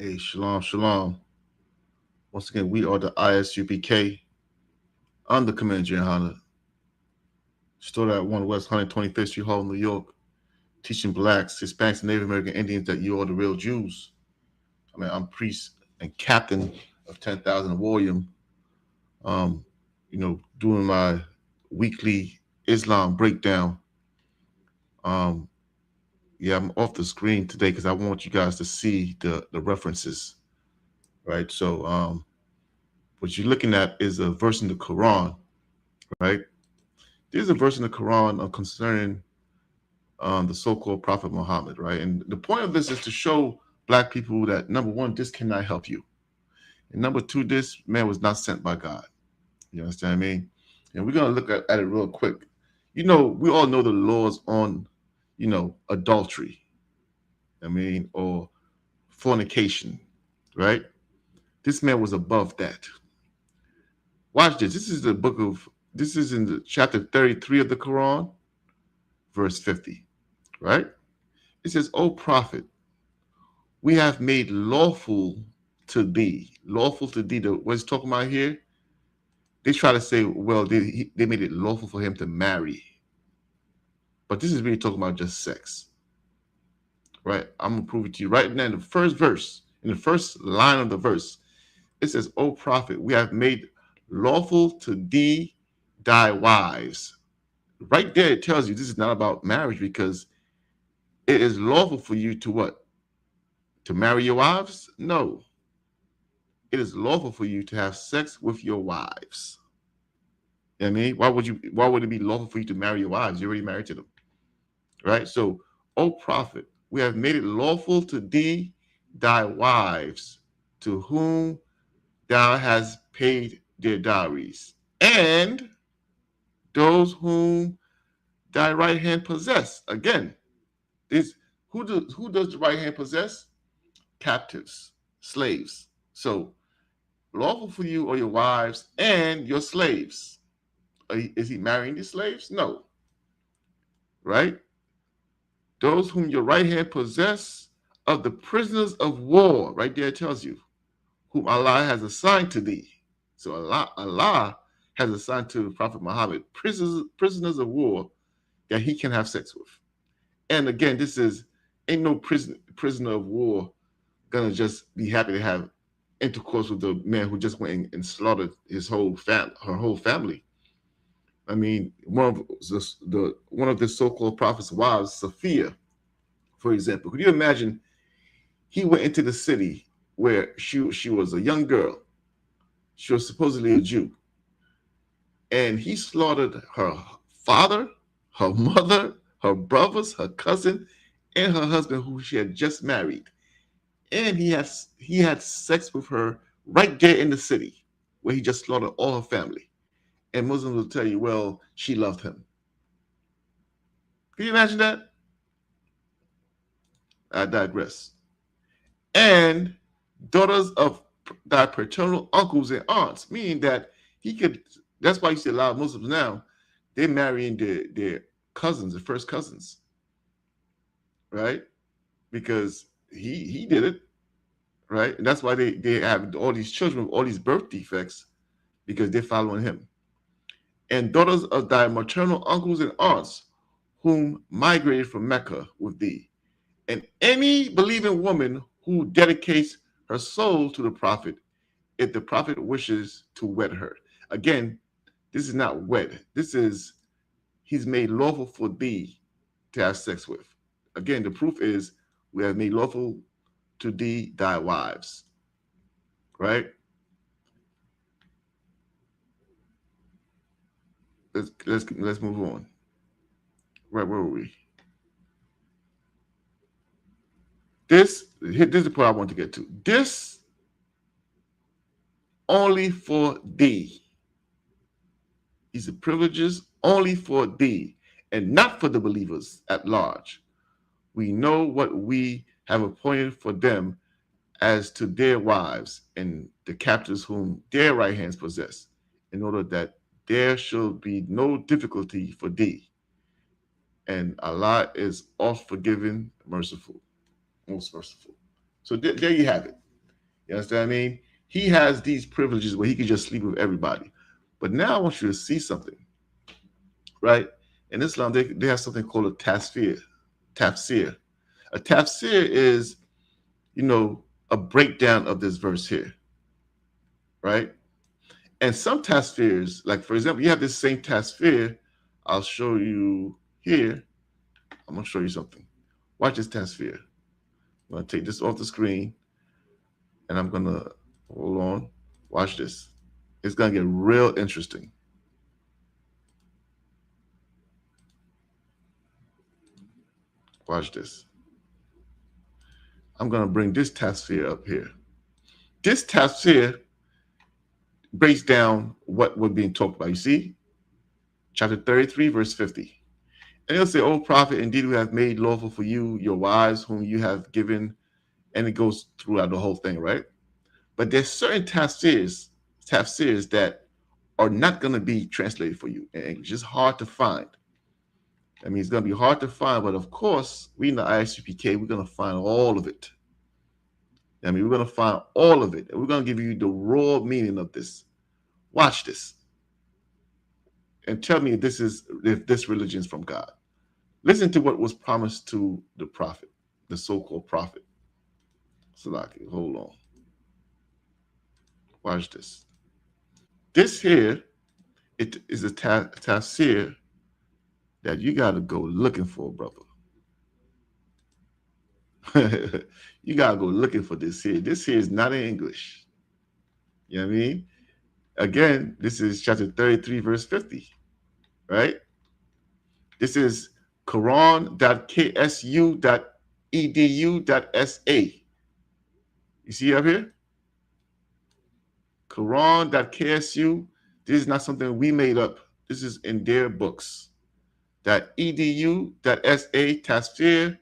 Hey, shalom, shalom. Once again, we are the ISUPK. I'm the Commander Jay Honda. Started at 1 West 125th Street Hall, New York, teaching blacks, Hispanics, and Native American Indians that you are the real Jews. I'm priest and captain of 10,000 Warrior. Um, doing my weekly Islam breakdown. Um, yeah, I'm off the screen today because I want you guys to see the references, right? So, what you're looking at is a verse in the Quran, right? There's a verse in the Quran concerning the so-called Prophet Muhammad, right? And the point of this is to show black people that number one, this cannot help you, and number two, this man was not sent by God. You understand what I mean? And we're gonna look at it real quick. We all know the laws on, adultery. Or fornication, right? This man was above that. Watch this. This is in the chapter 33 of the Quran, verse 50, right? It says, "O Prophet, we have made lawful to thee." What he's talking about here, they try to say, well, they made it lawful for him to marry. But this is really talking about just sex, right? I'm going to prove it to you right now in the first verse, in the first line of the verse. It says, "O Prophet, we have made lawful to thee thy wives." Right there, it tells you this is not about marriage because it is lawful for you to what? To marry your wives? No. It is lawful for you to have sex with your wives. You know what I mean? Why would it be lawful for you to marry your wives? You're already married to them. Right? So, "O Prophet, we have made it lawful to thee thy wives, to whom thou hast paid their dowries, and those whom thy right hand possess." Again, is who does the right hand possess? Captives, slaves. So lawful for you or your wives and your slaves. Is he marrying these slaves? No. Right? Those whom your right hand possess of the prisoners of war. Right there it tells you whom Allah has assigned to thee. So Allah has assigned to Prophet Muhammad prisoners of war that he can have sex with. And again, this is ain't no prisoner of war gonna just be happy to have intercourse with the man who just went and slaughtered her whole family. One of the so-called prophet's wives, Sophia, for example. Could you imagine? He went into the city where she was a young girl. She was supposedly a Jew, and he slaughtered her father, her mother, her brothers, her cousin, and her husband, who she had just married. And he had sex with her right there in the city, where he just slaughtered all her family. And Muslims will tell you, well, she loved him. Can you imagine that? I digress. And daughters of thy paternal uncles and aunts, meaning that he could. That's why you see a lot of Muslims now, they're marrying their cousins, their first cousins, right? Because he did it, right? And that's why they have all these children with all these birth defects because they're following him. And daughters of thy maternal uncles and aunts, whom migrated from Mecca with thee, and any believing woman who dedicates her soul to the prophet, if the prophet wishes to wed her. Again, this is not wed. This is he's made lawful for thee to have sex with. Again, the proof is we have made lawful to thee thy wives. Right? Let's move on. Right, where were we? This is the point I want to get to. This only for thee. These are privileges only for thee and not for the believers at large. We know what we have appointed for them as to their wives and the captives whom their right hands possess, in order that there shall be no difficulty for thee. And Allah is oft forgiving, merciful, most merciful. So there you have it. You understand what I mean? He has these privileges where he can just sleep with everybody. But now I want you to see something, right? In Islam, they have something called a tafsir. Tafsir. A tafsir is, a breakdown of this verse here, right? And some tafsirs, like for example, you have this same tafsir. I'll show you here. I'm gonna show you something. Watch this tafsir. I'm gonna take this off the screen, and I'm gonna hold on. Watch this. It's gonna get real interesting. Watch this. I'm gonna bring this tafsir up here. This tafsir breaks down what we're being talked about. You see, chapter 33, verse 50. And he'll say, "O prophet, indeed we have made lawful for you your wives whom you have given," and it goes throughout the whole thing, right? But there's certain tafsirs that are not going to be translated for you in English. It's hard to find. I mean, it's going to be hard to find, but of course, we in the ISUPK, we're going to find all of it. I mean, we're going to find all of it, and we're going to give you the raw meaning of this. Watch this, and tell me if this religion is from God. Listen to what was promised to the prophet, the so-called prophet. Salaki, hold on. Watch this. This here, it is a tafsir that you got to go looking for, brother. You got to go looking for this here. This here is not in English. You know what I mean? Again, this is chapter 33, verse 50, right? This is Quran.ksu.edu.sa. You see up here? Quran.ksu. This is not something we made up. This is in their books. .edu.sa Tafsir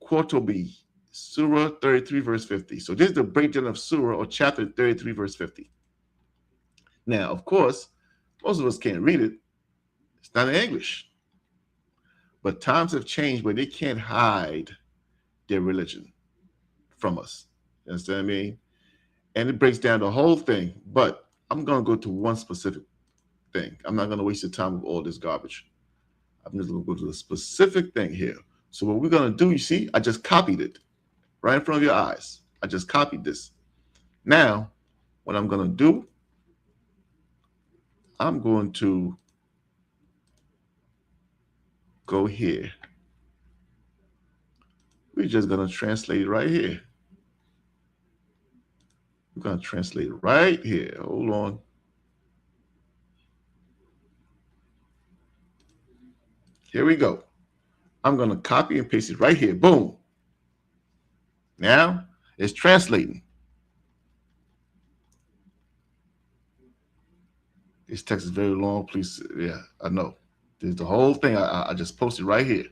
Qurtubi, Surah 33, verse 50. So this is the breakdown of Surah or chapter 33, verse 50. Now, of course, most of us can't read it. It's not in English. But times have changed where they can't hide their religion from us. You understand what I mean? And it breaks down the whole thing. But I'm going to go to one specific thing. I'm not going to waste your time with all this garbage. I'm just going to go to the specific thing here. So what we're going to do, you see, I just copied it right in front of your eyes. I just copied this. Now, what I'm going to do, I'm going to go here. We're just going to translate it right here. We're going to translate it right here. Hold on. Here we go. I'm going to copy and paste it right here. Boom. Now it's translating. This text is very long. Please, yeah, I know. There's the whole thing. I just posted right here.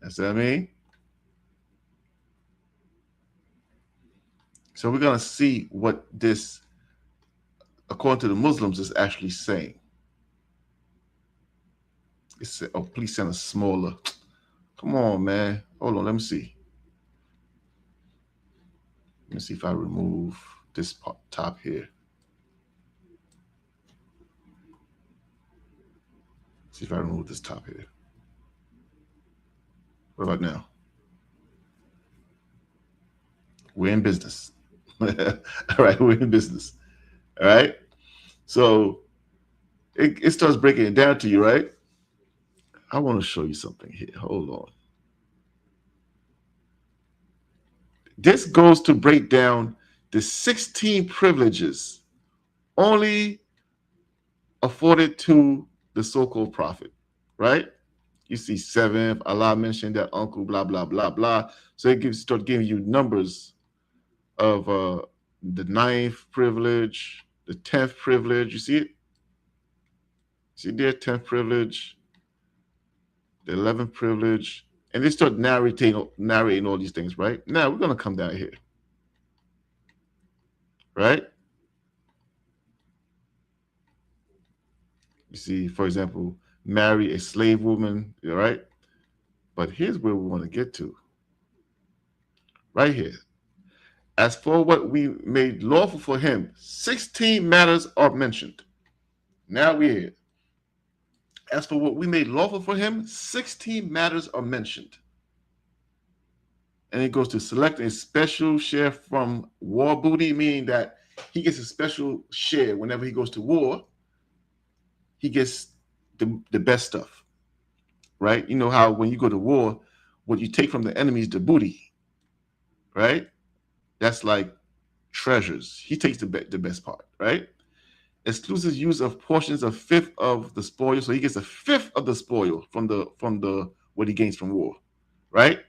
That's what I mean. So we're going to see what this, according to the Muslims, is actually saying. It said, "Oh, please send a smaller." Come on, man. Hold on. Let me see. Let me see if I remove this top here. See if I remove this top here. What about now? We're in business. All right, we're in business. All right. So it starts breaking it down to you, right? I want to show you something here. Hold on. This goes to break down the 16 privileges only afforded to the so-called prophet, right? You see 7th, Allah mentioned that uncle, blah, blah, blah, blah. So it start giving you numbers of the 9th privilege, the 10th privilege. You see it? See there, 10th privilege, the 11th privilege, and they start narrating all these things, right? Now we're going to come down here, right? You see, for example, marry a slave woman, right? But here's where we want to get to, right here. As for what we made lawful for him, 16 matters are mentioned. Now we're here. As for what we made lawful for him, 16 matters are mentioned. And it goes to select a special share from war booty, meaning that he gets a special share whenever he goes to war. He gets the best stuff, right? You know how when you go to war, what you take from the enemy is the booty, right? That's like treasures. He takes the best part, right? Exclusive use of portions of fifth of the spoil, so he gets a fifth of the spoil from the what he gains from war, right?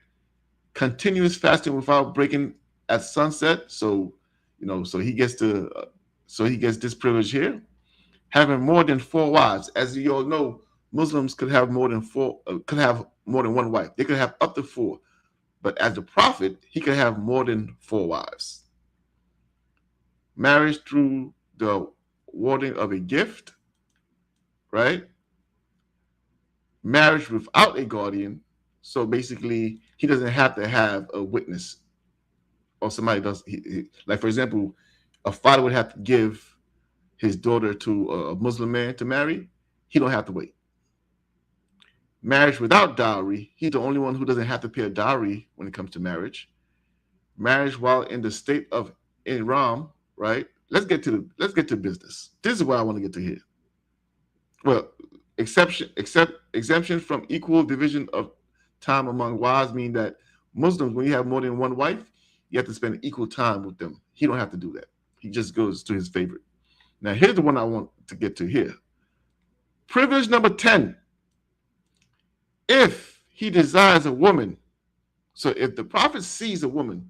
Continuous fasting without breaking at sunset, so so he gets this privilege here. Having more than 4 wives, as you all know, Muslims could have more than one wife. They could have up to 4, but as the prophet, he could have more than 4 wives. Marriage through the warding of a gift, right? Marriage without a guardian, so basically he doesn't have to have a witness, or somebody does. Like for example, a father would have to give his daughter to a Muslim man to marry. He don't have to wait. Marriage without dowry, he's the only one who doesn't have to pay a dowry when it comes to marriage. Marriage while in the state of Ihram, right? Let's get to business. This is what I want to get to here. Well, exemption from equal division of time among wives mean that Muslims, when you have more than one wife, you have to spend equal time with them. He don't have to do that. He just goes to his favorite. Now, here's the one I want to get to here. Privilege number 10. If he desires a woman, so if the prophet sees a woman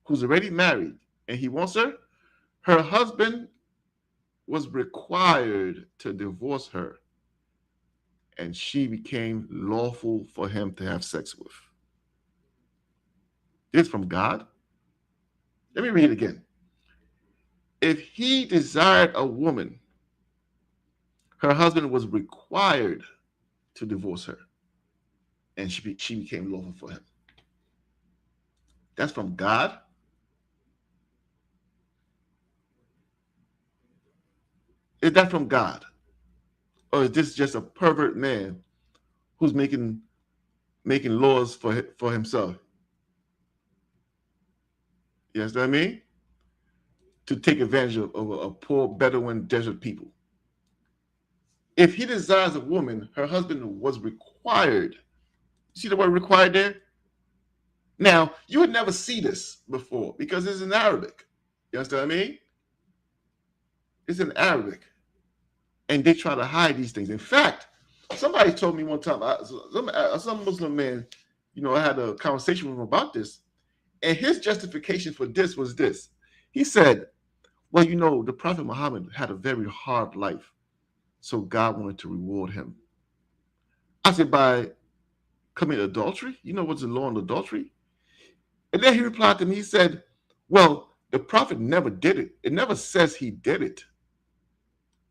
who's already married and he wants her, her husband was required to divorce her, and she became lawful for him to have sex with. This from God. Let me read it again. If he desired a woman, her husband was required to divorce her, and she became lawful for him. That's from God. Is that from God? Or is this just a pervert man who's making laws for himself? You understand what I mean? To take advantage of poor Bedouin desert people. If he desires a woman, her husband was required. See the word required there? Now, you would never see this before because it's in Arabic. You understand what I mean? It's in Arabic. And they try to hide these things. In fact, somebody told me one time, some Muslim man, I had a conversation with him about this, and his justification for this was this. He said, well, the Prophet Muhammad had a very hard life, so God wanted to reward him. I said, by committing adultery? You know what's the law on adultery? And then he replied to me, he said, well, the Prophet never did it. It never says he did it.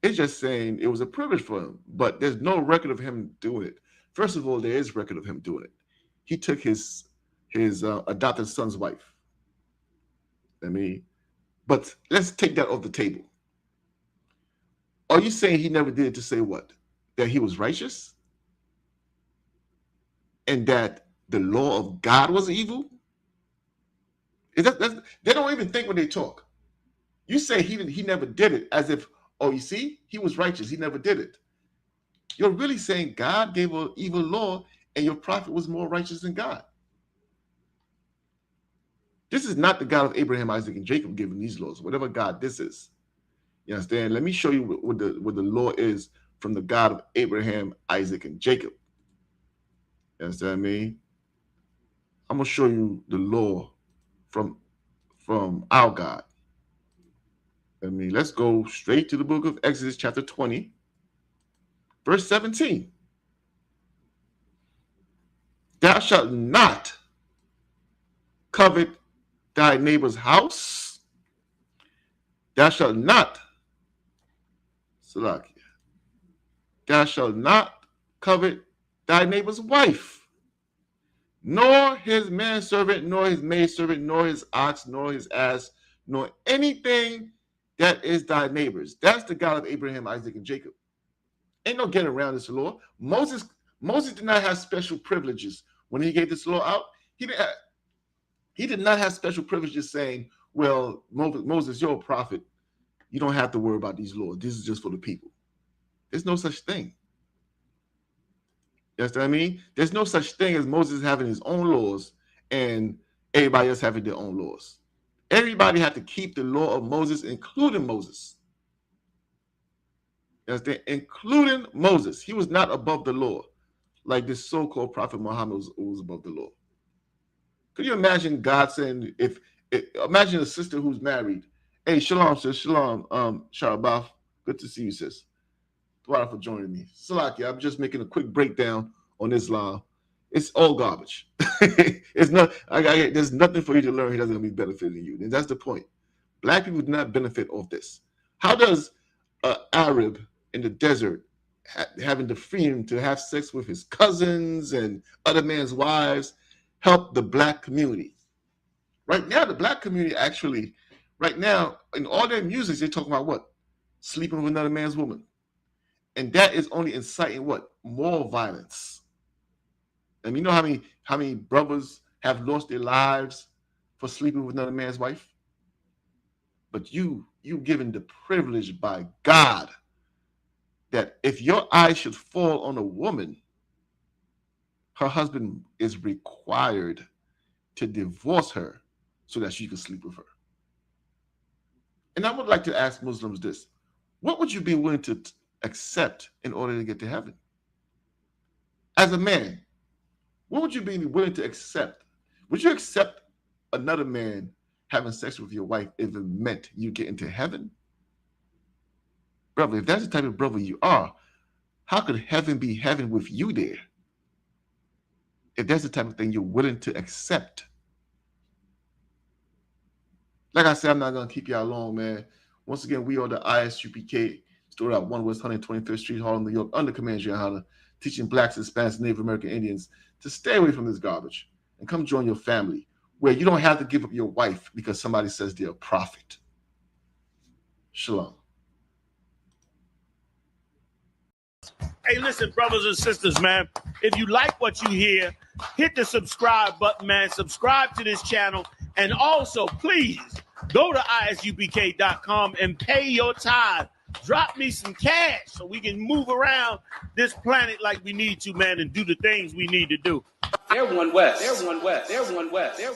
It's just saying it was a privilege for him, but there's no record of him doing it. First of all, there is record of him doing it. He took his adopted son's wife. But let's take that off the table. Are you saying he never did it to say what? That he was righteous? And that the law of God was evil? They don't even think when they talk. You say he never did it as if, oh, you see, he was righteous. He never did it. You're really saying God gave an evil law and your prophet was more righteous than God. This is not the God of Abraham, Isaac, and Jacob giving these laws, whatever God this is. You understand? Let me show you what the law is from the God of Abraham, Isaac, and Jacob. You understand what I mean? I'm going to show you the law from our God. Let's go straight to the book of Exodus, chapter 20, verse 17. Thou shalt not covet thy neighbor's house. Thou shalt not, Salakia, thou shalt not covet thy neighbor's wife, nor his manservant, nor his maidservant, nor his ox, nor his ass, nor anything that is thy neighbor's. That's the God of Abraham, Isaac, and Jacob. Ain't no getting around this law. Moses did not have special privileges when he gave this law out. He did not have special privileges saying, well, Moses, you're a prophet. You don't have to worry about these laws. This is just for the people. There's no such thing. You understand what I mean? There's no such thing as Moses having his own laws and everybody else having their own laws. Everybody had to keep the law of Moses, including Moses. You understand? Including Moses. He was not above the law, like this so-called prophet Muhammad was above the law. Could you imagine God saying, imagine a sister who's married. Hey, shalom, sis. Shalom, Sharabaf. Good to see you, sis. Thank you for joining me. Salaki, I'm just making a quick breakdown on Islam. It's all garbage. It's not. There's nothing for you to learn. He doesn't be benefiting you. And that's the point. Black people do not benefit off this. How does an Arab in the desert having the freedom to have sex with his cousins and other men's wives help the black community? Right now, the black community actually, right now, in all their music, they're talking about what? Sleeping with another man's woman. And that is only inciting what? More violence. And you know how many brothers have lost their lives for sleeping with another man's wife? But you given the privilege by God that if your eye should fall on a woman, her husband is required to divorce her so that she can sleep with her. And I would like to ask Muslims this. What would you be willing to accept in order to get to heaven? As a man, what would you be willing to accept? Would you accept another man having sex with your wife if it meant you get into heaven? Brother, if that's the type of brother you are, how could heaven be heaven with you there? If that's the type of thing you're willing to accept. Like I said, I'm not going to keep y'all long, man. Once again, we are the ISUPK, stored out 1 West 125th Street, Harlem, New York, under Commander Gianna, teaching blacks, Hispanics, Native American Indians to stay away from this garbage and come join your family where you don't have to give up your wife because somebody says they're a prophet. Shalom. Hey, listen, brothers and sisters, man, if you like what you hear, hit the subscribe button, man. Subscribe to this channel. And also, please go to isupk.com and pay your tithe. Drop me some cash so we can move around this planet like we need to, man, and do the things we need to do. They're one West. They're one West. They're one West. They're